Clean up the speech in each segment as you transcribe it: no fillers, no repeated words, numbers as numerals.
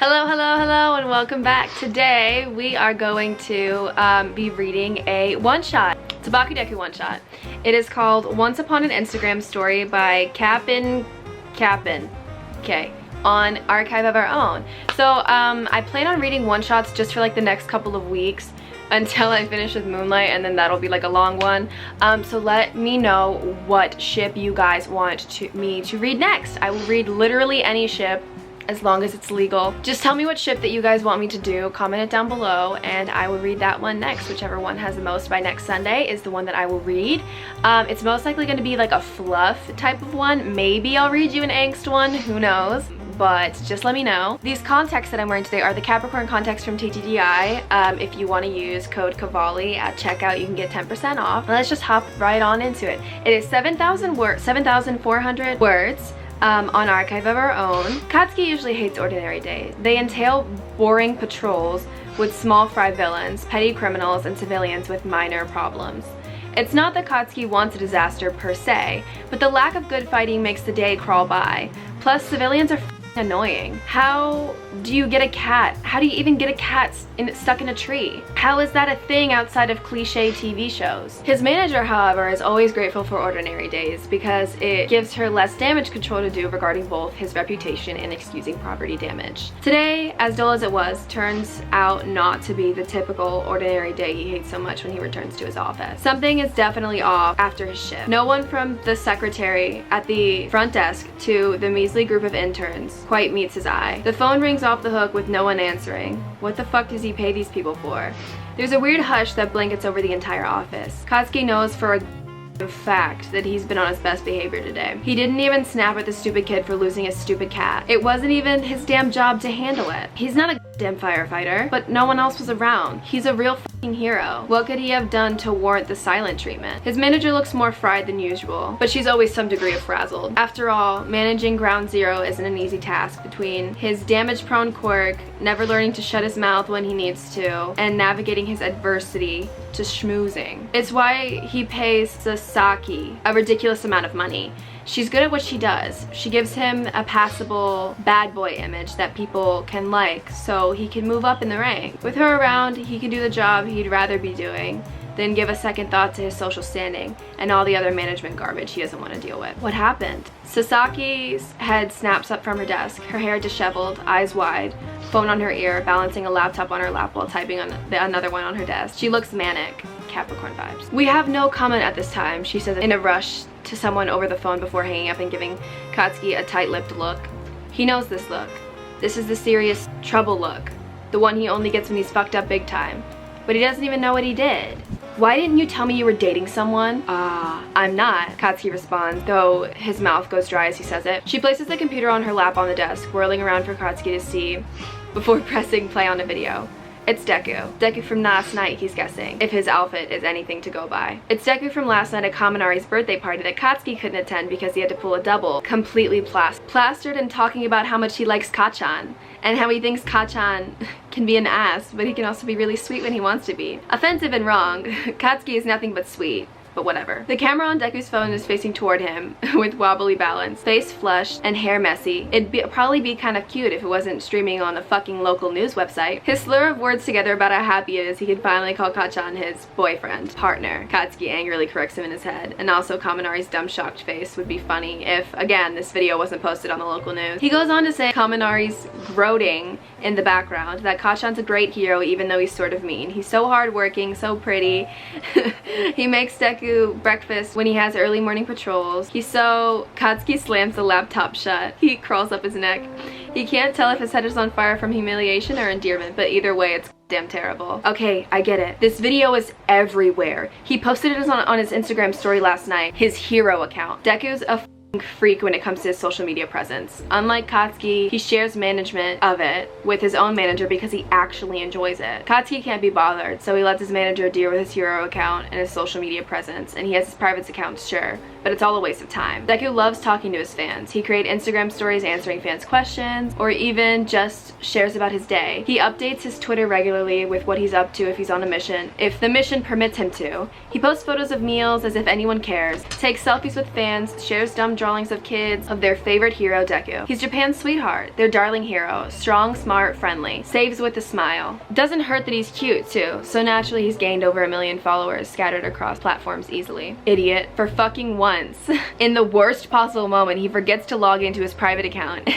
Hello, hello, hello, and welcome back. Today we are going to be reading a one-shot. It's a Deku one-shot. It is called Once Upon an Instagram Story by Cap'n, okay, on Archive of Our Own. So I plan on reading one-shots just for like the next couple of weeks until I finish with Moonlight, and then that'll be like a long one. So let me know what ship you guys want me to read next. I will read literally any ship as long as it's legal. Just tell me what ship that you guys want me to do, comment it down below, and I will read that one next. Whichever one has the most by next Sunday is the one that I will read. It's most likely going to be like a fluff type of one. Maybe I'll read you an angst one, who knows? But just let me know. These contacts that I'm wearing today are the Capricorn contacts from TTDI. If you want to use code Kavali at checkout, you can get 10% off. Let's just hop right on into it. It is 7,400 words. On Archive of Our Own. Katsuki usually hates ordinary days. They entail boring patrols with small fry villains, petty criminals, and civilians with minor problems. It's not that Katsuki wants a disaster per se, but the lack of good fighting makes the day crawl by. Plus, civilians are annoying. How do you get a cat? How do you even get a cat stuck in a tree? How is that a thing outside of cliche TV shows? His manager, however, is always grateful for ordinary days because it gives her less damage control to do regarding both his reputation and excusing property damage. Today, as dull as it was, turns out not to be the typical ordinary day he hates so much when he returns to his office. Something is definitely off after his shift. No one from the secretary at the front desk to the measly group of interns quite meets his eye. The phone rings off the hook with no one answering. What the fuck does he pay these people for? There's a weird hush that blankets over the entire office. Katsuki knows for a fact that he's been on his best behavior today. He didn't even snap at the stupid kid for losing his stupid cat. It wasn't even his damn job to handle it. He's not a damn firefighter, but no one else was around. He's a real fucking hero. What could he have done to warrant the silent treatment? His manager looks more fried than usual, but she's always some degree of frazzled. After all, managing Ground Zero isn't an easy task between his damage-prone quirk, never learning to shut his mouth when he needs to, and navigating his adversity to schmoozing. It's why he pays Sasaki a ridiculous amount of money. She's good at what she does. She gives him a passable bad boy image that people can like so he can move up in the rank. With her around, he can do the job he'd rather be doing than give a second thought to his social standing and all the other management garbage he doesn't want to deal with. What happened? Sasaki's head snaps up from her desk, her hair disheveled, eyes wide, phone on her ear, balancing a laptop on her lap while typing on another one on her desk. She looks manic. Capricorn vibes. We have no comment at this time, she says in a rush to someone over the phone before hanging up and giving Katsuki a tight-lipped look. He knows this look. This is the serious trouble look. The one he only gets when he's fucked up big time. But he doesn't even know what he did. Why didn't you tell me you were dating someone? I'm not, Katsuki responds, though his mouth goes dry as he says it. She places the computer on her lap on the desk, whirling around for Katsuki to see before pressing play on a video. It's Deku. Deku from last night, he's guessing, if his outfit is anything to go by. It's Deku from last night at Kaminari's birthday party that Katsuki couldn't attend because he had to pull a double, completely plastered and talking about how much he likes Kachan, and how he thinks Kachan can be an ass, but he can also be really sweet when he wants to be. Offensive and wrong. Katsuki is nothing but sweet. But whatever. The camera on Deku's phone is facing toward him with wobbly balance, face flushed, and hair messy. It'd probably be kind of cute if it wasn't streaming on a fucking local news website. His slur of words together about how happy it is he could finally call Kachan his boyfriend, partner. Katsuki angrily corrects him in his head, and also Kaminari's dumb shocked face would be funny if, again, this video wasn't posted on the local news. He goes on to say Kaminari's gloating in the background, that Kachan's a great hero even though he's sort of mean. He's so hardworking, so pretty. He makes Deku breakfast when he has early morning patrols. Katsuki slams the laptop shut. He crawls up his neck. He can't tell if his head is on fire from humiliation or endearment, but either way it's damn terrible. Okay, I get it. This video is everywhere. He posted it on his Instagram story last night, his hero account. Deku's a freak when it comes to his social media presence. Unlike Katsuki, he shares management of it with his own manager because he actually enjoys it. Katsuki can't be bothered, so he lets his manager deal with his hero account and his social media presence, and he has his private accounts, sure, but it's all a waste of time. Deku loves talking to his fans. He creates Instagram stories answering fans' questions, or even just shares about his day. He updates his Twitter regularly with what he's up to if he's on a mission, if the mission permits him to. He posts photos of meals as if anyone cares, takes selfies with fans, shares dumb drawings of kids of their favorite hero, Deku. He's Japan's sweetheart, their darling hero, strong, smart, friendly, saves with a smile. Doesn't hurt that he's cute too, so naturally he's gained over 1 million followers scattered across platforms easily. Idiot. For fucking once. In the worst possible moment, he forgets to log into his private account.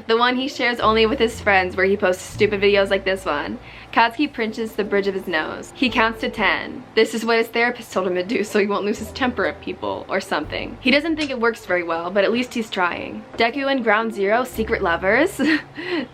The one he shares only with his friends, where he posts stupid videos like this one. Katsuki pinches the bridge of his nose. He counts to 10. This is what his therapist told him to do so he won't lose his temper at people, or something. He doesn't think it works very well, but at least he's trying. Deku and Ground Zero, secret lovers?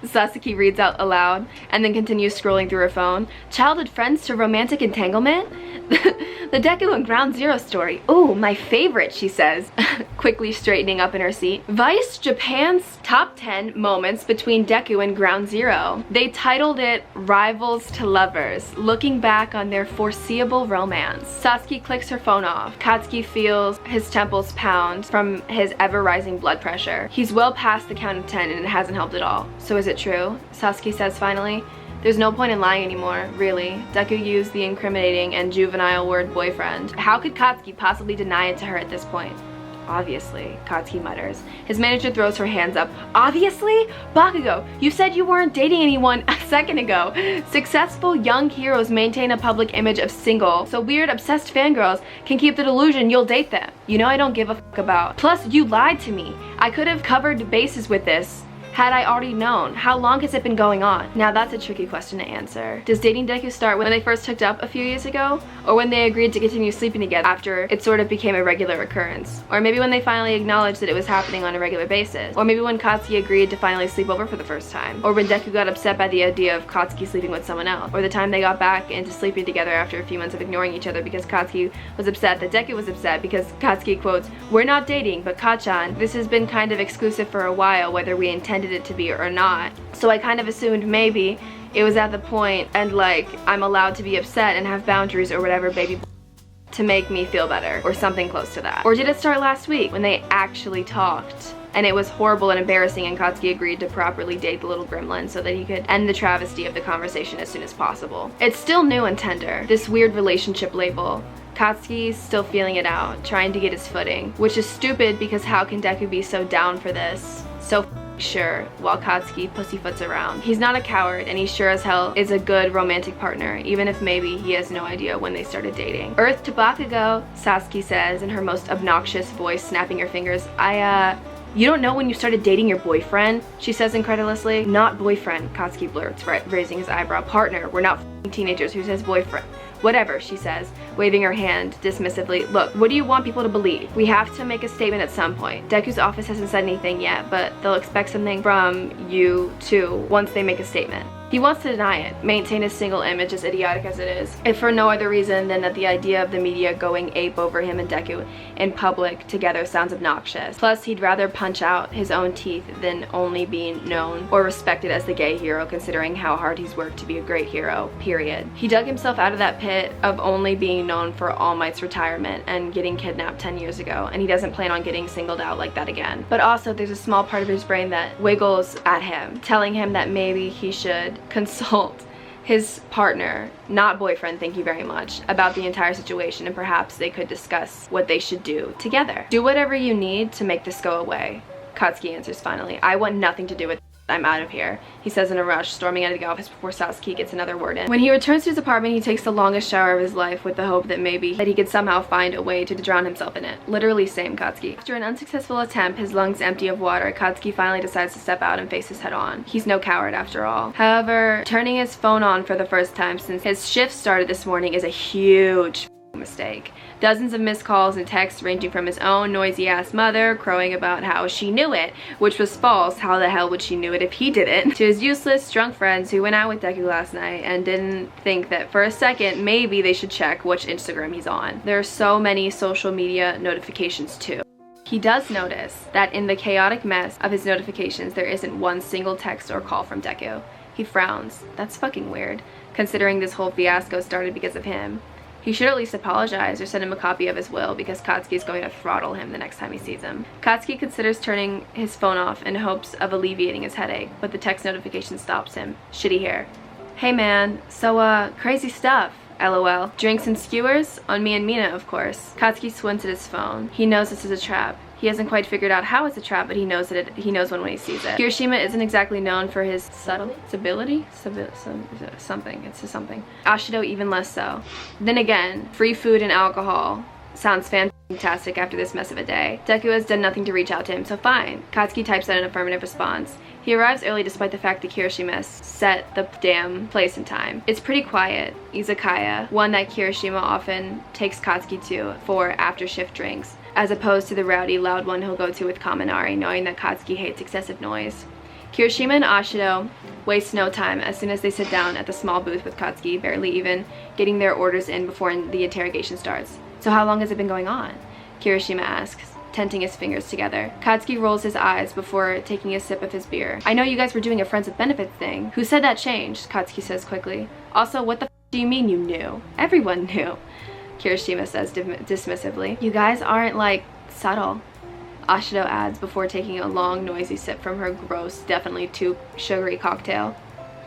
Sasuke reads out aloud, and then continues scrolling through her phone. Childhood friends to romantic entanglement? The Deku and Ground Zero story. Ooh, my favorite, she says, quickly straightening up in her seat. Vice Japan's top 10 moments between Deku and Ground Zero. They titled it Rivals to Lovers, looking back on their foreseeable romance. Sasuke clicks her phone off. Katsuki feels his temples pound from his ever-rising blood pressure. He's well past the count of 10 and it hasn't helped at all. So is it true? Sasuke says finally. There's no point in lying anymore, really. Deku used the incriminating and juvenile word boyfriend. How could Katsuki possibly deny it to her at this point? Obviously, Katsuki mutters. His manager throws her hands up. Obviously? Bakugo, you said you weren't dating anyone a second ago. Successful young heroes maintain a public image of single, so weird obsessed fangirls can keep the delusion you'll date them. You know I don't give a fuck about. Plus, you lied to me. I could have covered bases with this had I already known. How long has it been going on? Now that's a tricky question to answer. Does dating Deku start when they first hooked up a few years ago? Or when they agreed to continue sleeping together after it sort of became a regular occurrence? Or maybe when they finally acknowledged that it was happening on a regular basis? Or maybe when Katsuki agreed to finally sleep over for the first time? Or when Deku got upset by the idea of Katsuki sleeping with someone else? Or the time they got back into sleeping together after a few months of ignoring each other because Katsuki was upset that Deku was upset because Katsuki quotes, "We're not dating, but Kachan, this has been kind of exclusive for a while whether we intended it to be or not. So I kind of assumed maybe it was at the point and like I'm allowed to be upset and have boundaries or whatever baby to make me feel better," or something close to that. Or did it start last week when they actually talked and it was horrible and embarrassing and Katsuki agreed to properly date the little gremlin so that he could end the travesty of the conversation as soon as possible? It's still new and tender, this weird relationship label. Katsuki's still feeling it out, trying to get his footing, which is stupid because how can Deku be so down for this? So sure, while Katsuki pussyfoots around. He's not a coward, and he sure as hell is a good romantic partner, even if maybe he has no idea when they started dating. Earth to Bakugo, Sasuke says in her most obnoxious voice, snapping her fingers. You don't know when you started dating your boyfriend? She says incredulously. Not boyfriend, Katsuki blurts, raising his eyebrow. Partner, we're not teenagers. Who says boyfriend? Whatever, she says, waving her hand dismissively. Look, what do you want people to believe? We have to make a statement at some point. Deku's office hasn't said anything yet, but they'll expect something from you too once they make a statement. He wants to deny it, maintain his single image as idiotic as it is, if for no other reason than that the idea of the media going ape over him and Deku in public together sounds obnoxious. Plus, he'd rather punch out his own teeth than only being known or respected as the gay hero, considering how hard he's worked to be a great hero, period. He dug himself out of that pit of only being known for All Might's retirement and getting kidnapped 10 years ago, and he doesn't plan on getting singled out like that again. But also, there's a small part of his brain that wiggles at him, telling him that maybe he should consult his partner, not boyfriend, thank you very much, about the entire situation, and perhaps they could discuss what they should do together. Do whatever you need to make this go away, Katsuki answers finally. I want nothing to do with it. I'm out of here, he says in a rush, storming out of the office before Sasuke gets another word in. When he returns to his apartment, he takes the longest shower of his life with the hope that maybe he could somehow find a way to drown himself in it. Literally same Katsuki. After an unsuccessful attempt, his lungs empty of water, Katsuki finally decides to step out and face his head on. He's no coward after all. However, turning his phone on for the first time since his shift started this morning is a huge mistake. Dozens of missed calls and texts ranging from his own noisy ass mother crowing about how she knew it, which was false, how the hell would she knew it if he didn't, to his useless drunk friends who went out with Deku last night and didn't think that for a second maybe they should check which Instagram he's on. There are so many social media notifications too. He does notice that in the chaotic mess of his notifications there isn't one single text or call from Deku. He frowns. That's fucking weird, considering this whole fiasco started because of him. He should at least apologize or send him a copy of his will because Katsuki is going to throttle him the next time he sees him. Katsuki considers turning his phone off in hopes of alleviating his headache, but the text notification stops him. Shitty hair. Hey man, so crazy stuff. LOL. Drinks and skewers? On me and Mina, of course. Katsuki squints at his phone. He knows this is a trap. He hasn't quite figured out how it's a trap, but he knows that he knows when he sees it. Kirishima isn't exactly known for his subtlety? Something. It's just something. Ashido even less so. Then again, free food and alcohol sounds fantastic after this mess of a day. Deku has done nothing to reach out to him, so fine. Katsuki types out an affirmative response. He arrives early despite the fact that Kirishima has set the damn place and time. It's pretty quiet. Izakaya, one that Kirishima often takes Katsuki to for after shift drinks, as opposed to the rowdy, loud one he'll go to with Kaminari, knowing that Katsuki hates excessive noise. Kirishima and Ashido waste no time as soon as they sit down at the small booth with Katsuki, barely even getting their orders in before the interrogation starts. So how long has it been going on? Kirishima asks, tenting his fingers together. Katsuki rolls his eyes before taking a sip of his beer. I know you guys were doing a Friends with Benefits thing. Who said that changed? Katsuki says quickly. Also, what the f do you mean you knew? Everyone knew. Kirishima says dismissively. You guys aren't, like, subtle. Ashido adds before taking a long, noisy sip from her gross, definitely too sugary cocktail.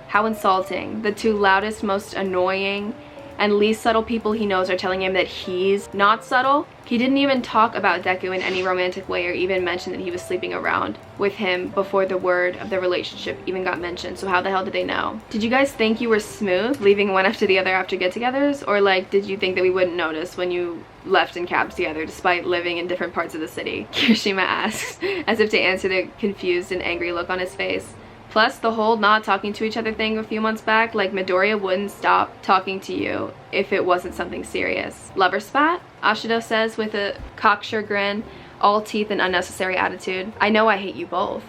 How insulting. The two loudest, most annoying, and least subtle people he knows are telling him that he's not subtle. He didn't even talk about Deku in any romantic way or even mention that he was sleeping around with him before the word of their relationship even got mentioned, so how the hell did they know? Did you guys think you were smooth, leaving one after the other after get-togethers? Or like, did you think that we wouldn't notice when you left in cabs together despite living in different parts of the city? Kirishima asks, as if to answer the confused and angry look on his face. Plus, the whole not talking to each other thing a few months back, like Midoriya wouldn't stop talking to you if it wasn't something serious. Lover spat? Ashido says with a cocksure grin, all teeth and unnecessary attitude. I know I hate you both.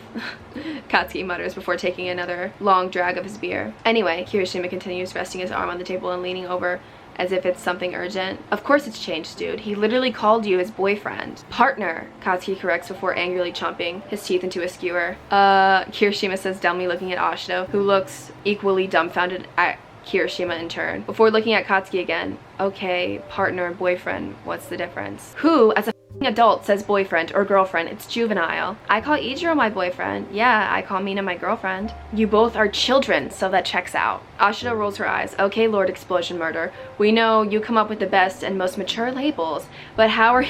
Katsuki mutters before taking another long drag of his beer. Anyway, Kirishima continues, resting his arm on the table and leaning over as if it's something urgent. Of course it's changed, dude. He literally called you his boyfriend. Partner, Katsuki corrects before angrily chomping his teeth into a skewer. Kirishima says, dumbly looking at Ashido, who looks equally dumbfounded at Kirishima in turn, before looking at Katsuki again. Okay, partner, boyfriend, what's the difference? Who, as a f***ing adult, says boyfriend or girlfriend? It's juvenile. I call Ichiro my boyfriend. Yeah, I call Mina my girlfriend. You both are children, so that checks out. Ashido rolls her eyes. Okay, Lord Explosion Murder, we know you come up with the best and most mature labels, but how are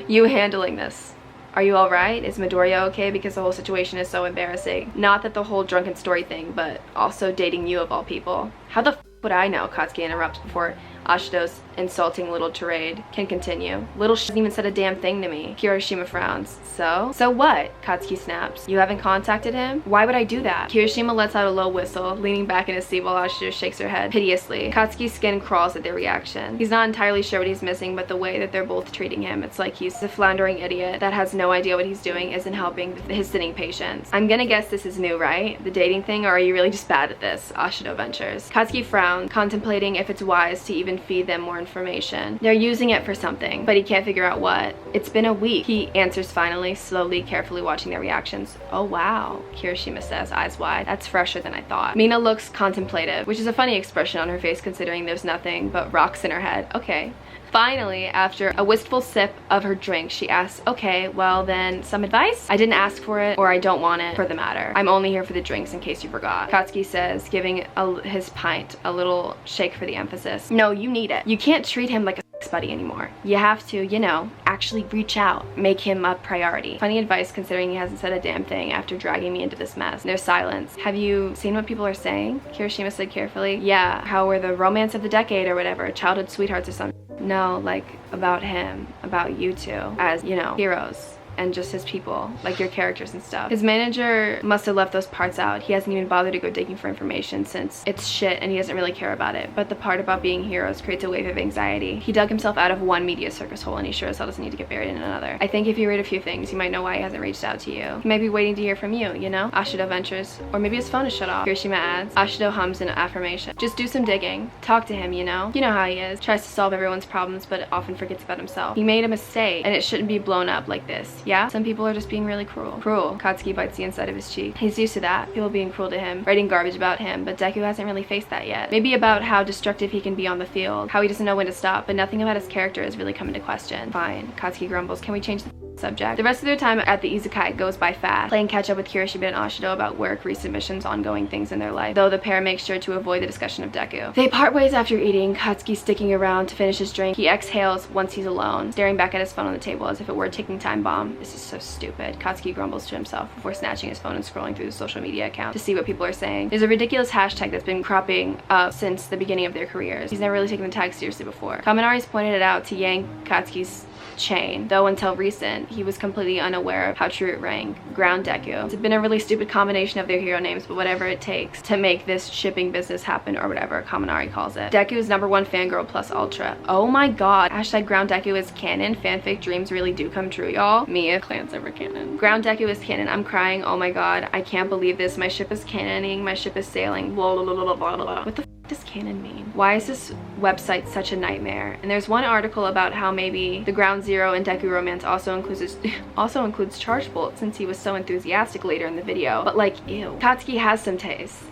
you handling this? Are you alright? Is Midoriya okay? Because the whole situation is so embarrassing. Not that the whole drunken story thing, but also dating you of all people. How the f would I know? Katsuki interrupts before Ashido's insulting little tirade can continue. Little sh hasn't even said a damn thing to me. Kirishima frowns. So what? Katsuki snaps. You haven't contacted him? Why would I do that? Kirishima lets out a low whistle, leaning back in his seat while Ashido shakes her head piteously. Katsuki's skin crawls at their reaction. He's not entirely sure what he's missing, but the way that they're both treating him, it's like he's a floundering idiot that has no idea what he's doing, isn't helping his sitting patients. I'm gonna guess this is new, right? The dating thing, or are you really just bad at this? Ashido ventures. Katsuki frowns, contemplating if it's wise to even feed them more information. They're using it for something, but he can't figure out what. It's been a week, he answers finally, slowly, carefully watching their reactions. Oh wow, Kirishima says, eyes wide. That's fresher than I thought. Mina looks contemplative, which is a funny expression on her face considering there's nothing but rocks in her head. Okay. Finally, after a wistful sip of her drink, she asks, okay, well then, some advice? I didn't ask for it, or I don't want it for the matter. I'm only here for the drinks in case you forgot. Katsuki says, giving his pint a little shake for the emphasis. No, you need it. You can't treat him like a buddy anymore. You have to, you know, actually reach out, make him a priority. Funny advice considering he hasn't said a damn thing after dragging me into this mess. There's silence. Have you seen what people are saying? Kirishima said carefully. Yeah, how we're the romance of the decade or whatever, childhood sweethearts or something. No, like about him, about you two as, you know, heroes. And just his people, like your characters and stuff. His manager must have left those parts out. He hasn't even bothered to go digging for information since it's shit and he doesn't really care about it. But the part about being heroes creates a wave of anxiety. He dug himself out of one media circus hole and he sure as hell doesn't need to get buried in another. I think if you read a few things, you might know why he hasn't reached out to you. He might be waiting to hear from you, you know? Ashido ventures. Or maybe his phone is shut off. Kirishima adds. Ashido hums an affirmation. Just do some digging. Talk to him, you know? You know how he is. Tries to solve everyone's problems but often forgets about himself. He made a mistake and it shouldn't be blown up like this. Yeah? Some people are just being really cruel. Cruel. Katsuki bites the inside of his cheek. He's used to that. People being cruel to him, writing garbage about him, but Deku hasn't really faced that yet. Maybe about how destructive he can be on the field, how he doesn't know when to stop, but nothing about his character has really come into question. Fine. Katsuki grumbles. Can we change the subject? The rest of their time at the izakaya goes by fast, playing catch up with Kirishima and Ashido about work, recent missions, ongoing things in their life, though the pair makes sure to avoid the discussion of Deku. They part ways after eating, Katsuki sticking around to finish his drink. He exhales once he's alone, staring back at his phone on the table as if it were a ticking time bomb. This is so stupid. Katsuki grumbles to himself before snatching his phone and scrolling through the social media account to see what people are saying. There's a ridiculous hashtag that's been cropping up since the beginning of their careers. He's never really taken the tag seriously before. Kaminari's pointed it out to Yang Katsuki's chain, though until recent he was completely unaware of how true it rang. Ground Deku. It's been a really stupid combination of their hero names, but whatever it takes to make this shipping business happen, or whatever Kaminari calls it. Deku is #1 fangirl plus ultra. Oh my god. Hashtag Ground Deku is canon. Fanfic dreams really do come true, y'all. Me if clans ever canon. Ground Deku is canon. I'm crying. Oh my god. I can't believe this. My ship is canoning. My ship is sailing. Blah, blah, blah, blah, blah, blah. What the f does canon mean? Why is this website such a nightmare? And there's one article about how maybe the Ground Zero and Deku romance also includes Charge Bolt, since he was so enthusiastic later in the video. But like, ew. Katsuki has some taste.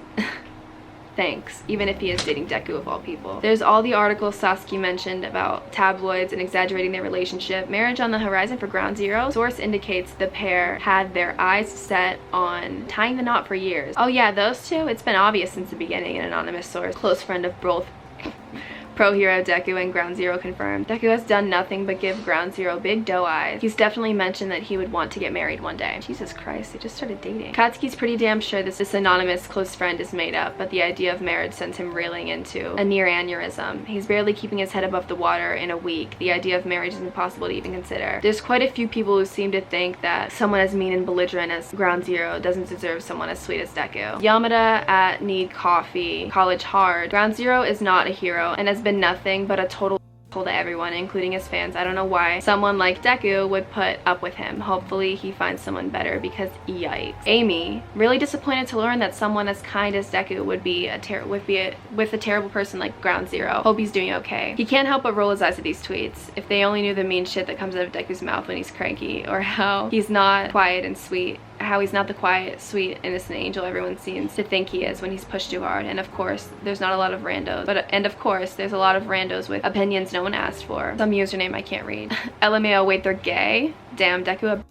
Thanks, even if he is dating Deku of all people. There's all the articles Sasuke mentioned about tabloids and exaggerating their relationship. Marriage on the horizon for Ground Zero. Source indicates the pair had their eyes set on tying the knot for years. Oh yeah, those two? It's been obvious since the beginning, an anonymous source. Close friend of both Pro Hero Deku and Ground Zero confirmed. Deku has done nothing but give Ground Zero big doe eyes. He's definitely mentioned that he would want to get married one day. Jesus Christ, they just started dating. Katsuki's pretty damn sure this anonymous close friend is made up, but the idea of marriage sends him reeling into a near aneurysm. He's barely keeping his head above the water in a week. The idea of marriage is impossible to even consider. There's quite a few people who seem to think that someone as mean and belligerent as Ground Zero doesn't deserve someone as sweet as Deku. Yamada at Need Coffee, College Hard. Ground Zero is not a hero and has been nothing but a total to everyone, including his fans. I don't know why someone like Deku would put up with him. Hopefully he finds someone better, because yikes. Amy, really disappointed to learn that someone as kind as Deku would be with a terrible person like Ground Zero. Hope he's doing okay. He can't help but roll his eyes at these tweets. If they only knew the mean shit that comes out of Deku's mouth when he's cranky, or how he's not quiet and sweet. How he's not the quiet, sweet, innocent angel everyone seems to think he is when he's pushed too hard. And of course, there's not a lot of randos. And of course, there's a lot of randos with opinions no one asked for. Some username I can't read. LMAO, wait, they're gay? Damn, Deku.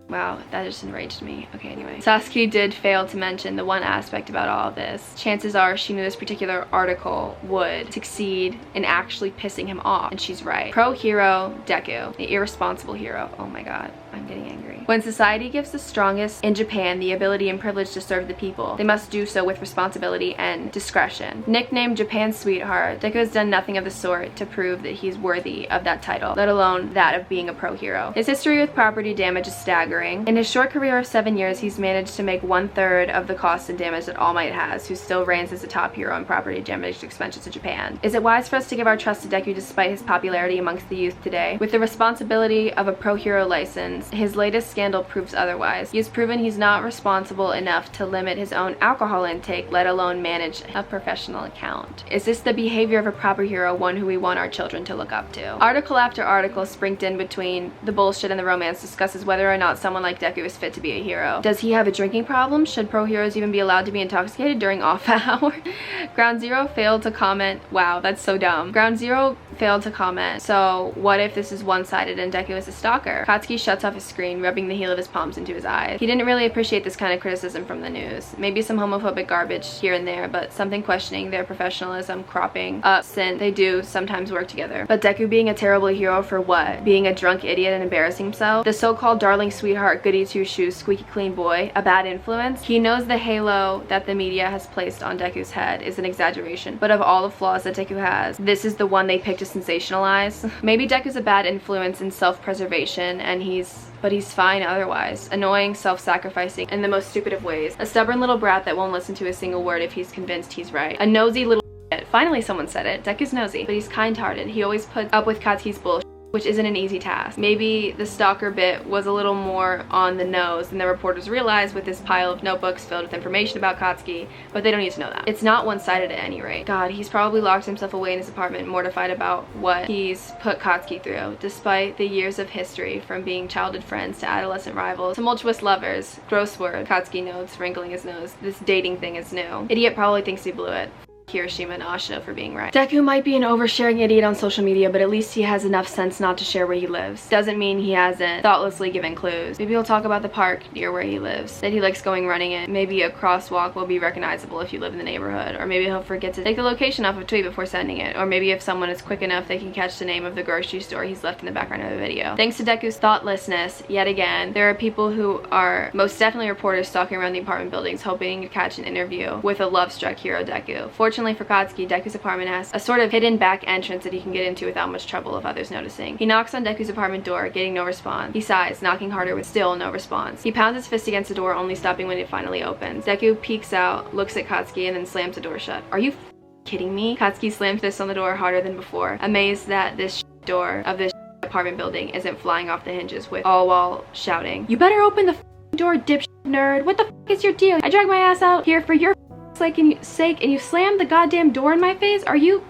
Wow, that just enraged me. Okay, anyway. Sasuke did fail to mention the one aspect about all of this. Chances are she knew this particular article would succeed in actually pissing him off, and she's right. Pro hero Deku, the irresponsible hero. Oh my god, I'm getting angry. When society gives the strongest in Japan the ability and privilege to serve the people, they must do so with responsibility and discretion. Nicknamed Japan's sweetheart, Deku has done nothing of the sort to prove that he's worthy of that title, let alone that of being a pro hero. His history with property damage is staggering. In his short career of 7 years, he's managed to make 1/3 of the cost and damage that All Might has, who still reigns as the top hero in property damage expenses in Japan. Is it wise for us to give our trust to Deku despite his popularity amongst the youth today? With the responsibility of a pro hero license, his latest scandal proves otherwise. He has proven he's not responsible enough to limit his own alcohol intake, let alone manage a professional account. Is this the behavior of a proper hero, one who we want our children to look up to? Article after article sprinkled in between the bullshit and the romance discusses whether or not someone like Deku is fit to be a hero. Does he have a drinking problem? Should pro heroes even be allowed to be intoxicated during off hour? Ground Zero failed to comment. Wow, that's so dumb. Ground Zero failed to comment. So what if this is one-sided and Deku is a stalker? Katsuki shuts off his screen, rubbing the heel of his palms into his eyes. He didn't really appreciate this kind of criticism from the news. Maybe some homophobic garbage here and there, but something questioning their professionalism cropping up since they do sometimes work together. But Deku being a terrible hero for what? Being a drunk idiot and embarrassing himself? The so-called darling sweetheart, goody two-shoes, squeaky clean boy, a bad influence? He knows the halo that the media has placed on Deku's head is an exaggeration, but of all the flaws that Deku has, this is the one they picked to sensationalize. Maybe Deku's a bad influence in self-preservation, and but he's fine otherwise. Annoying, self-sacrificing, in the most stupid of ways. A stubborn little brat that won't listen to a single word if he's convinced he's right. A nosy little shit. Finally someone said it. Deku's nosy, but he's kind-hearted. He always puts up with Katsuki's bullshit which isn't an easy task. Maybe the stalker bit was a little more on the nose than the reporters realized with this pile of notebooks filled with information about Katsuki, but they don't need to know that. It's not one-sided at any rate. God, he's probably locked himself away in his apartment, mortified about what he's put Katsuki through, despite the years of history from being childhood friends to adolescent rivals, tumultuous lovers. Gross word, Katsuki notes, wrinkling his nose. This dating thing is new. Idiot probably thinks he blew it. Hiroshima and Ashino for being right. Deku might be an oversharing idiot on social media, but at least he has enough sense not to share where he lives. Doesn't mean he hasn't thoughtlessly given clues. Maybe he'll talk about the park near where he lives, that he likes going running in. Maybe a crosswalk will be recognizable if you live in the neighborhood, or maybe he'll forget to take the location off a tweet before sending it, or maybe if someone is quick enough they can catch the name of the grocery store he's left in the background of the video. Thanks to Deku's thoughtlessness, yet again, there are people who are most definitely reporters stalking around the apartment buildings hoping to catch an interview with a love-struck hero Deku. Fortunately for Katsuki, Deku's apartment has a sort of hidden back entrance that he can get into without much trouble of others noticing. He knocks on Deku's apartment door, getting no response. He sighs, knocking harder with still no response. He pounds his fist against the door, only stopping when it finally opens. Deku peeks out, looks at Katsuki, and then slams the door shut. Are you kidding me? Katsuki slams fists on the door harder than before, amazed that this door of this apartment building isn't flying off the hinges, with all while shouting, "You better open the door, dipshit nerd. What the is your deal? I dragged my ass out here for your sake and you slammed the goddamn door in my face? Are you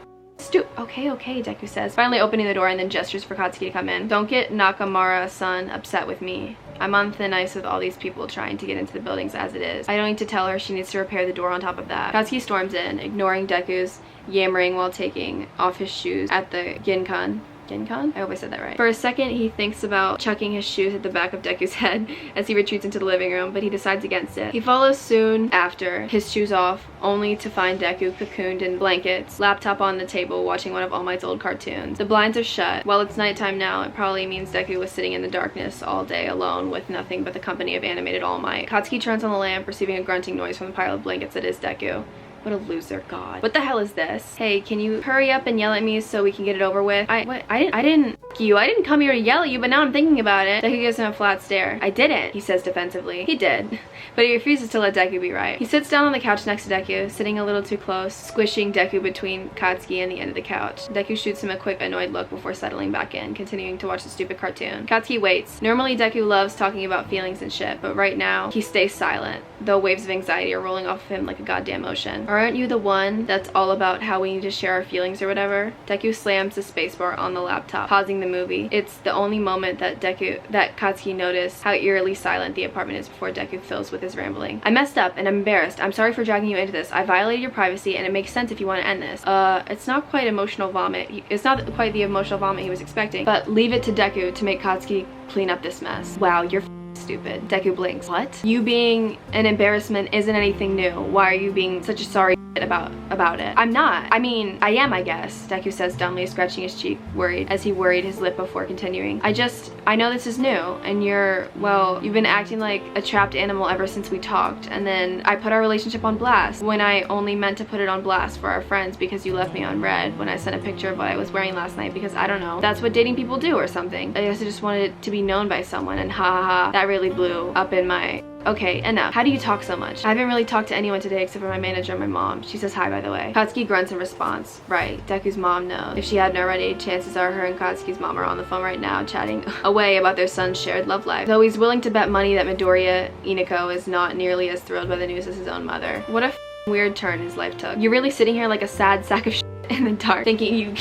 Okay, Deku says, finally opening the door and then gestures for Katsuki to come in. Don't get Nakamura-san upset with me. I'm on thin ice with all these people trying to get into the buildings as it is. I don't need to tell her she needs to repair the door on top of that. Katsuki storms in, ignoring Deku's yammering while taking off his shoes at the Ginkan? I hope I said that right. For a second, he thinks about chucking his shoes at the back of Deku's head as he retreats into the living room, but he decides against it. He follows soon after, his shoes off, only to find Deku cocooned in blankets, laptop on the table, watching one of All Might's old cartoons. The blinds are shut. While it's nighttime now, it probably means Deku was sitting in the darkness all day alone with nothing but the company of animated All Might. Katsuki turns on the lamp, receiving a grunting noise from the pile of blankets that is Deku. What a loser, God. What the hell is this? Hey, can you hurry up and yell at me so we can get it over with? I didn't come here to yell at you, but now I'm thinking about it. Deku gives him a flat stare. I didn't, he says defensively. He did, but he refuses to let Deku be right. He sits down on the couch next to Deku, sitting a little too close, squishing Deku between Katsuki and the end of the couch. Deku shoots him a quick, annoyed look before settling back in, continuing to watch the stupid cartoon. Katsuki waits. Normally, Deku loves talking about feelings and shit, but right now, he stays silent, though waves of anxiety are rolling off of him like a goddamn ocean. Aren't you the one that's all about how we need to share our feelings or whatever? Deku slams the spacebar on the laptop, pausing the movie. It's the only moment that Katsuki noticed how eerily silent the apartment is before Deku fills with his rambling. I messed up and I'm embarrassed. I'm sorry for dragging you into this. I violated your privacy and it makes sense if you want to end this. It's not quite emotional vomit. It's not quite the emotional vomit he was expecting, but leave it to Deku to make Katsuki clean up this mess. Wow, you're stupid. Deku blinks. What? You being an embarrassment isn't anything new. Why are you being such a sorry about it? I'm not. I mean, I am, I guess, Deku says dumbly, scratching his cheek, worried, as he worried his lip before continuing. I know this is new, and you've been acting like a trapped animal ever since we talked, and then I put our relationship on blast when I only meant to put it on blast for our friends because you left me on red when I sent a picture of what I was wearing last night because, I don't know, that's what dating people do or something. I guess I just wanted it to be known by someone, and ha ha ha, that really blew up in my... Okay, enough. How do you talk so much? I haven't really talked to anyone today except for my manager and my mom. She says hi, by the way. Katsuki grunts in response. Right, Deku's mom knows. If she hadn't already, chances are her and Katsuki's mom are on the phone right now chatting away about their son's shared love life. Though he's willing to bet money that Midoriya Inako is not nearly as thrilled by the news as his own mother. What a weird turn his life took. You're really sitting here like a sad sack of shit in the dark, thinking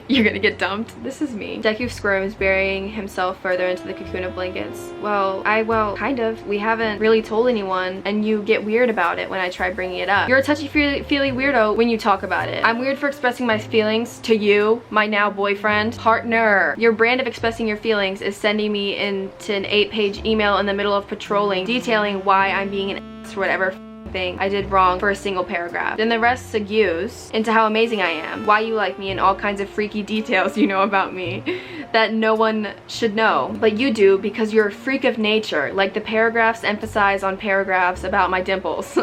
you're gonna get dumped. This is me. Deku squirms, burying himself further into the cocoon of blankets. Well, kind of. We haven't really told anyone, and you get weird about it when I try bringing it up. You're a touchy-feely weirdo when you talk about it. I'm weird for expressing my feelings to you, my now boyfriend, partner. Your brand of expressing your feelings is sending me into an 8-page email in the middle of patrolling, detailing why I'm being an ass for whatever thing I did wrong for a single paragraph. Then the rest segues into how amazing I am, why you like me, and all kinds of freaky details you know about me that no one should know. But you do because you're a freak of nature, like the paragraphs emphasize on paragraphs about my dimples.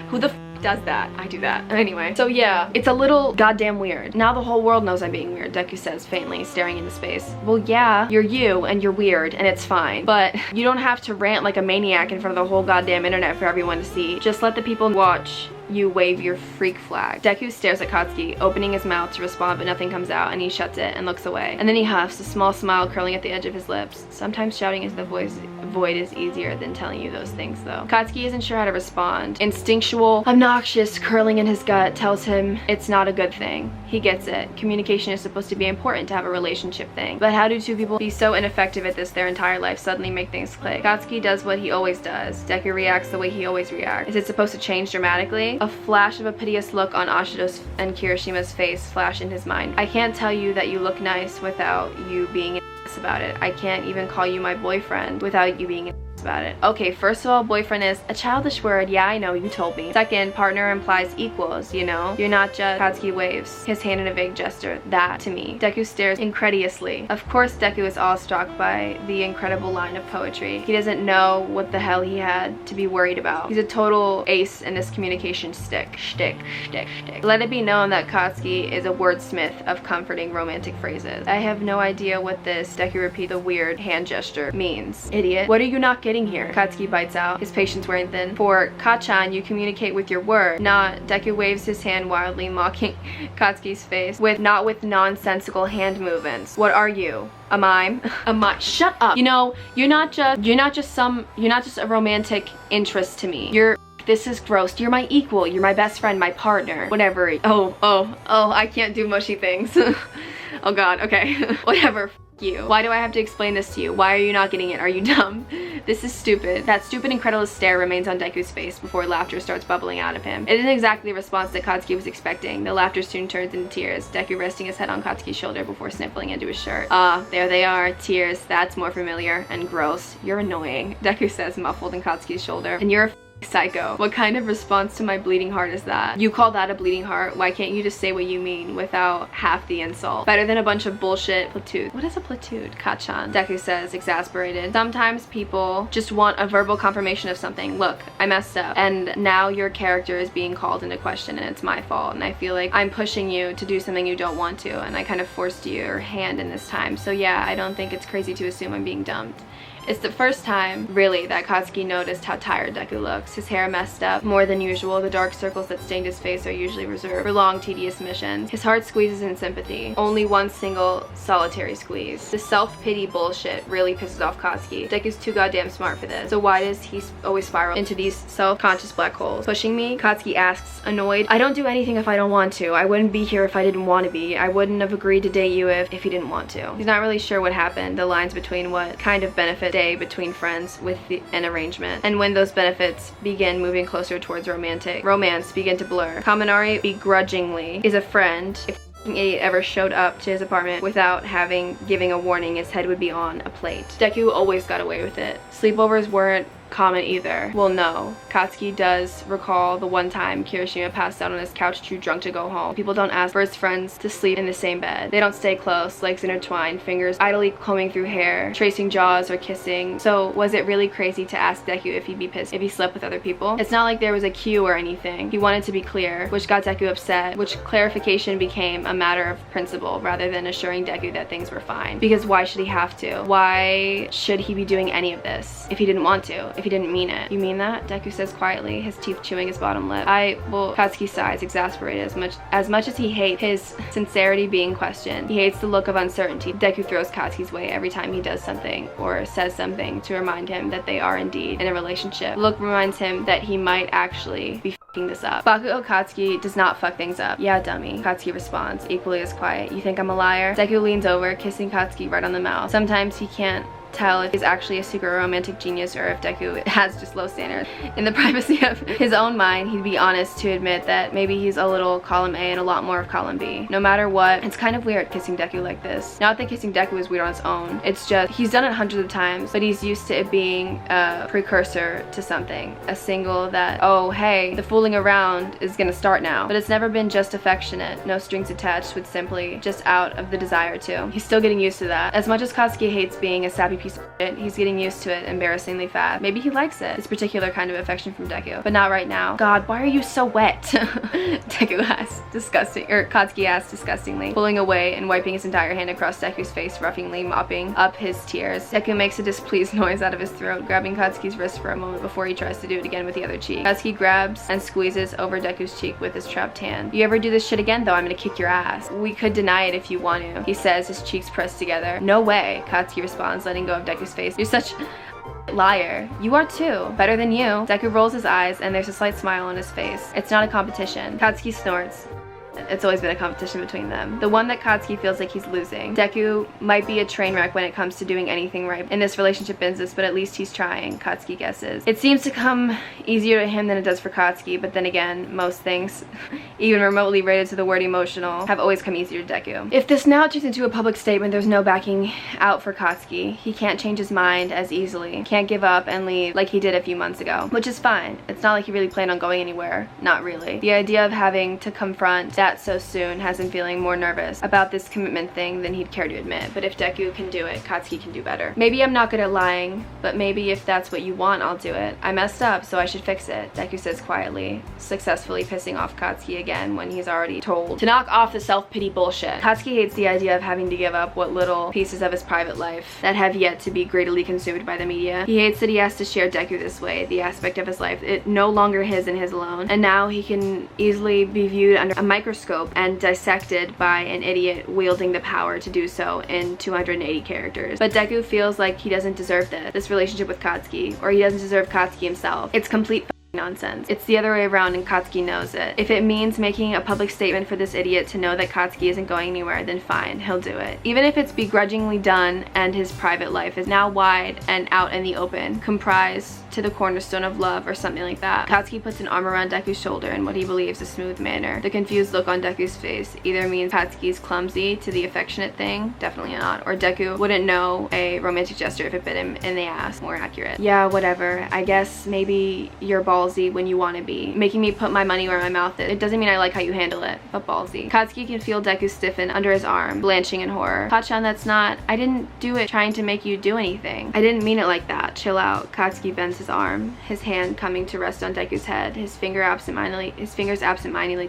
Who the does that? I do that. Anyway, so yeah, it's a little goddamn weird. Now the whole world knows I'm being weird, Deku says faintly, staring into space. Well, yeah, you're you and you're weird and it's fine, but you don't have to rant like a maniac in front of the whole goddamn internet for everyone to see. Just let the people watch you wave your freak flag. Deku stares at Katsuki, opening his mouth to respond, but nothing comes out, and he shuts it and looks away. And then he huffs, a small smile curling at the edge of his lips. Sometimes shouting into the void is easier than telling you those things, though. Katsuki isn't sure how to respond. Instinctual, obnoxious curling in his gut tells him it's not a good thing. He gets it. Communication is supposed to be important to have a relationship thing. But how do two people be so ineffective at this their entire life suddenly make things click? Katsuki does what he always does. Deku reacts the way he always reacts. Is it supposed to change dramatically? A flash of a piteous look on Ashido's and Kirishima's face flashed in his mind. I can't tell you that you look nice without you being an ass about it. I can't even call you my boyfriend without you being an ass about it. Okay, first of all, boyfriend is a childish word. Yeah, I know, you told me. Second, partner implies equals, you know? You're not just... Katsuki waves his hand in a vague gesture. That, to me. Deku stares incredulously. Of course, Deku is awestruck by the incredible line of poetry. He doesn't know what the hell he had to be worried about. He's a total ace in this communication shtick. Let it be known that Katsuki is a wordsmith of comforting romantic phrases. I have no idea what this, Deku repeats the weird hand gesture, means. Idiot. What are you not getting here? Katsuki bites out, his patience wearing thin. For Kachan, you communicate with your word, not... Deku waves his hand wildly, mocking Katsuki's face, not with nonsensical hand movements. What are you? A mime? A mime? Shut up! You know, you're not just a romantic interest to me. This is gross. You're my equal. You're my best friend, my partner. Whatever. Oh, I can't do mushy things. Oh god, okay. Whatever. You. Why do I have to explain this to you? Why are you not getting it? Are you dumb? This is stupid. That stupid, incredulous stare remains on Deku's face before laughter starts bubbling out of him. It isn't exactly the response that Katsuki was expecting. The laughter soon turns into tears, Deku resting his head on Katsuki's shoulder before sniffling into his shirt. There they are. Tears. That's more familiar. And gross. You're annoying, Deku says, muffled in Katsuki's shoulder. And you're a psycho. What kind of response to my bleeding heart is that? You call that a bleeding heart? Why can't you just say what you mean without half the insult? Better than a bunch of bullshit. Platoon. What is a platoon? Kachan, Deku says, exasperated. Sometimes people just want a verbal confirmation of something. Look, I messed up, and now your character is being called into question, and it's my fault, and I feel like I'm pushing you to do something you don't want to, and I kind of forced your hand in this time. So yeah, I don't think it's crazy to assume I'm being dumped. It's the first time, really, that Katsuki noticed how tired Deku looks. His hair messed up more than usual. The dark circles that stained his face are usually reserved for long, tedious missions. His heart squeezes in sympathy. Only one single, solitary squeeze. The self-pity bullshit really pisses off Katsuki. Deku's too goddamn smart for this. So why does he always spiral into these self-conscious black holes? Pushing me? Katsuki asks, annoyed. I don't do anything if I don't want to. I wouldn't be here if I didn't want to be. I wouldn't have agreed to date you if he didn't want to. He's not really sure what happened. The lines between what kind of benefit between friends with an arrangement, and when those benefits begin moving closer towards romance begin to blur. Kaminari begrudgingly is a friend. If an idiot ever showed up to his apartment without giving a warning, his head would be on a plate. Deku always got away with it. Sleepovers weren't common either. Well, no. Katsuki does recall the one time Kirishima passed out on his couch too drunk to go home. People don't ask for his friends to sleep in the same bed. They don't stay close, legs intertwined, fingers idly combing through hair, tracing jaws or kissing. So was it really crazy to ask Deku if he'd be pissed if he slept with other people? It's not like there was a cue or anything. He wanted to be clear, which got Deku upset, which clarification became a matter of principle rather than assuring Deku that things were fine. Because why should he have to? Why should he be doing any of this if he didn't want to? If he didn't mean it. You mean that? Deku says quietly, his teeth chewing his bottom lip. Well, Katsuki sighs, exasperated as much as he hates his sincerity being questioned. He hates the look of uncertainty Deku throws Katsuki's way every time he does something or says something to remind him that they are indeed in a relationship. The look reminds him that he might actually be f***ing this up. Bakugo Katsuki does not fuck things up. Yeah, dummy. Katsuki responds, equally as quiet. You think I'm a liar? Deku leans over, kissing Katsuki right on the mouth. Sometimes he can't tell if he's actually a secret romantic genius or if Deku has just low standards. In the privacy of his own mind, he'd be honest to admit that maybe he's a little column A and a lot more of column B. No matter what, it's kind of weird kissing Deku like this. Not that kissing Deku is weird on its own. It's just, he's done it hundreds of times, but he's used to it being a precursor to something. A signal that, oh hey, the fooling around is gonna start now. But it's never been just affectionate, no strings attached, with simply just out of the desire to. He's still getting used to that. As much as Katsuki hates being a sappy piece piece of shit. He's getting used to it embarrassingly fast. Maybe he likes it, this particular kind of affection from Deku, but not right now. God, why are you so wet? Deku asks, Katsuki asks disgustingly, pulling away and wiping his entire hand across Deku's face, roughly mopping up his tears. Deku makes a displeased noise out of his throat, grabbing Katsuki's wrist for a moment before he tries to do it again with the other cheek. Katsuki grabs and squeezes over Deku's cheek with his trapped hand. You ever do this shit again though, I'm gonna kick your ass. We could deny it if you want to, he says, his cheeks pressed together. No way, Katsuki responds, letting go of Deku's face. You're such liar. You are too. Better than you. Deku rolls his eyes and there's a slight smile on his face. It's not a competition. Katsuki snorts. It's always been a competition between them. The one that Katsuki feels like he's losing. Deku might be a train wreck when it comes to doing anything right in this relationship business, but at least he's trying, Katsuki guesses. It seems to come easier to him than it does for Katsuki, but then again, most things, even remotely related to the word emotional, have always come easier to Deku. If this now turns into a public statement, there's no backing out for Katsuki. He can't change his mind as easily. Can't give up and leave like he did a few months ago, which is fine. It's not like he really planned on going anywhere. Not really. The idea of having to confront that so soon has him feeling more nervous about this commitment thing than he'd care to admit. But if Deku can do it, Katsuki can do better. Maybe I'm not good at lying, but maybe if that's what you want, I'll do it. I messed up, so I should fix it, Deku says quietly, successfully pissing off Katsuki again when he's already told to knock off the self-pity bullshit. Katsuki hates the idea of having to give up what little pieces of his private life that have yet to be greedily consumed by the media. He hates that he has to share Deku this way, the aspect of his life, it no longer his and his alone, and now he can easily be viewed under a microscope and dissected by an idiot wielding the power to do so in 280 characters. But Deku feels like he doesn't deserve this relationship with Katsuki, or he doesn't deserve Katsuki himself. It's complete nonsense. It's the other way around and Katsuki knows it. If it means making a public statement for this idiot to know that Katsuki isn't going anywhere, then fine, he'll do it. Even if it's begrudgingly done and his private life is now wide and out in the open, comprised to the cornerstone of love or something like that. Katsuki puts an arm around Deku's shoulder in what he believes a smooth manner. The confused look on Deku's face either means Katsuki's clumsy to the affectionate thing, definitely not, or Deku wouldn't know a romantic gesture if it bit him in the ass, more accurate. Yeah, whatever. I guess maybe you're ballsy when you want to be. Making me put my money where my mouth is. It doesn't mean I like how you handle it, but ballsy. Katsuki can feel Deku stiffen under his arm, blanching in horror. Tachan, that's not, I didn't do it trying to make you do anything. I didn't mean it like that. Chill out. Katsuki bends his arm, his hand coming to rest on Deku's head, his fingers absentmindedly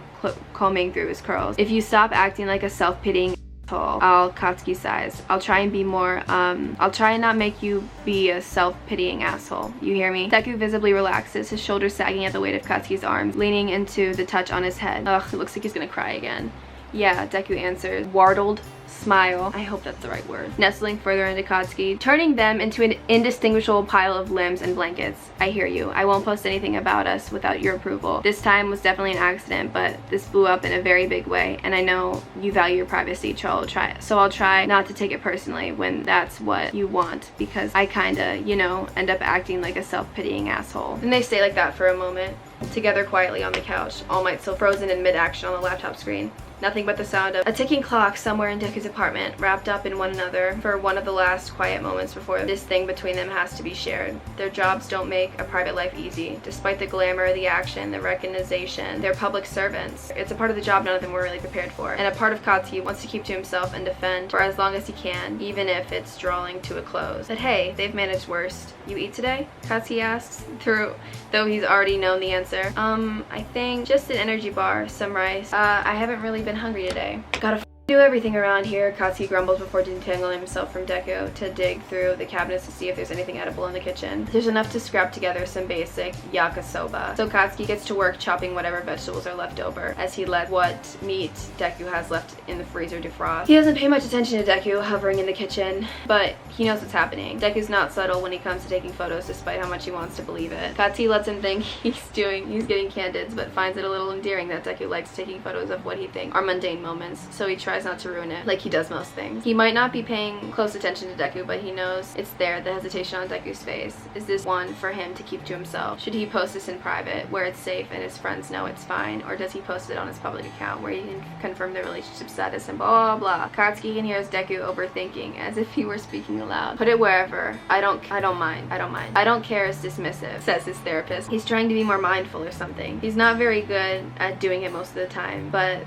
combing through his curls. If you stop acting like a self-pitying asshole, Katsuki sighs. I'll try and be more, I'll try and not make you be a self-pitying asshole. You hear me? Deku visibly relaxes, his shoulders sagging at the weight of Katsuki's arms, leaning into the touch on his head. Ugh, it looks like he's gonna cry again. Yeah, Deku answers, wardled smile. I hope that's the right word. Nestling further into Katsuki, turning them into an indistinguishable pile of limbs and blankets. I hear you. I won't post anything about us without your approval. This time was definitely an accident, but this blew up in a very big way, and I know you value your privacy, so I'll try not to take it personally when that's what you want, because I kinda, you know, end up acting like a self-pitying asshole. And they stay like that for a moment, together quietly on the couch, All Might still frozen in mid-action on the laptop screen. Nothing but the sound of a ticking clock somewhere in Deku's apartment, wrapped up in one another for one of the last quiet moments before this thing between them has to be shared. Their jobs don't make a private life easy. Despite the glamour, the action, the recognition, they're public servants. It's a part of the job none of them were really prepared for. And a part of Katsuki wants to keep to himself and defend for as long as he can, even if it's drawing to a close. But hey, they've managed worse. You eat today? Katsuki asks, though he's already known the answer. I think just an energy bar, some rice. I haven't really been hungry today. Gotta do everything around here, Katsuki grumbles before detangling himself from Deku to dig through the cabinets to see if there's anything edible in the kitchen. There's enough to scrap together some basic yakisoba. So Katsuki gets to work chopping whatever vegetables are left over as he lets what meat Deku has left in the freezer defrost. He doesn't pay much attention to Deku hovering in the kitchen, but he knows what's happening. Deku's not subtle when he comes to taking photos despite how much he wants to believe it. Katsuki lets him think he's getting candids, but finds it a little endearing that Deku likes taking photos of what he thinks are mundane moments, so he tries not to ruin it like he does most things. He might not be paying close attention to Deku, but he knows it's there, the hesitation on Deku's face. Is this one for him to keep to himself? Should he post this in private where it's safe and his friends know it's fine, or does he post it on his public account where he can confirm the relationship status and blah blah blah? Katsuki can hear his Deku overthinking as if he were speaking aloud. Put it wherever. I don't mind. I don't care is dismissive, says his therapist. He's trying to be more mindful or something. He's not very good at doing it most of the time, but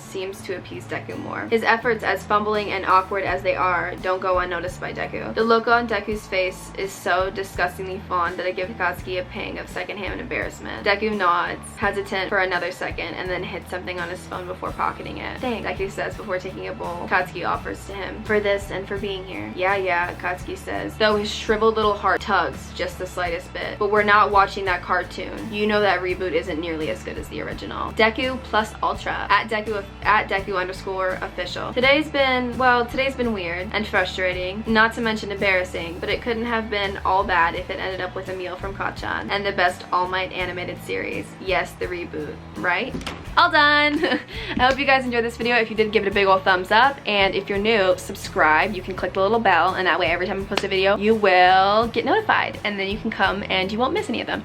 seems to appease Deku more. His efforts, as fumbling and awkward as they are, don't go unnoticed by Deku. The look on Deku's face is so disgustingly fond that it gives Katsuki a pang of secondhand embarrassment. Deku nods, hesitant for another second, and then hits something on his phone before pocketing it. Thanks, Deku says before taking a bowl. Katsuki offers to him, for this and for being here. Yeah, Katsuki says, though his shriveled little heart tugs just the slightest bit. But we're not watching that cartoon. You know that reboot isn't nearly as good as the original. Deku plus Ultra at Deku_official. Today's been weird and frustrating, not to mention embarrassing, but it couldn't have been all bad if it ended up with a meal from Kacchan and the best All Might animated series. Yes, the reboot, right? All done. I hope you guys enjoyed this video. If you did, give it a big old thumbs up, and if you're new, subscribe. You can click the little bell, and that way every time I post a video you will get notified, and then you can come and you won't miss any of them.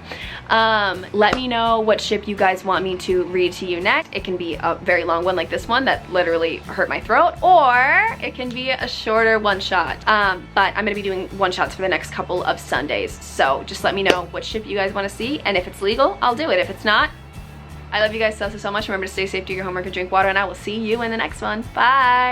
Let me know what ship you guys want me to read to you next. It can be a very long one like this one that literally hurt my throat, or it can be a shorter one-shot. But I'm gonna be doing one-shots for the next couple of Sundays, so just let me know what ship you guys want to see, and if it's legal, I'll do it. If it's not, I love you guys so much. Remember to stay safe, do your homework, and drink water, and I will see you in the next one. Bye!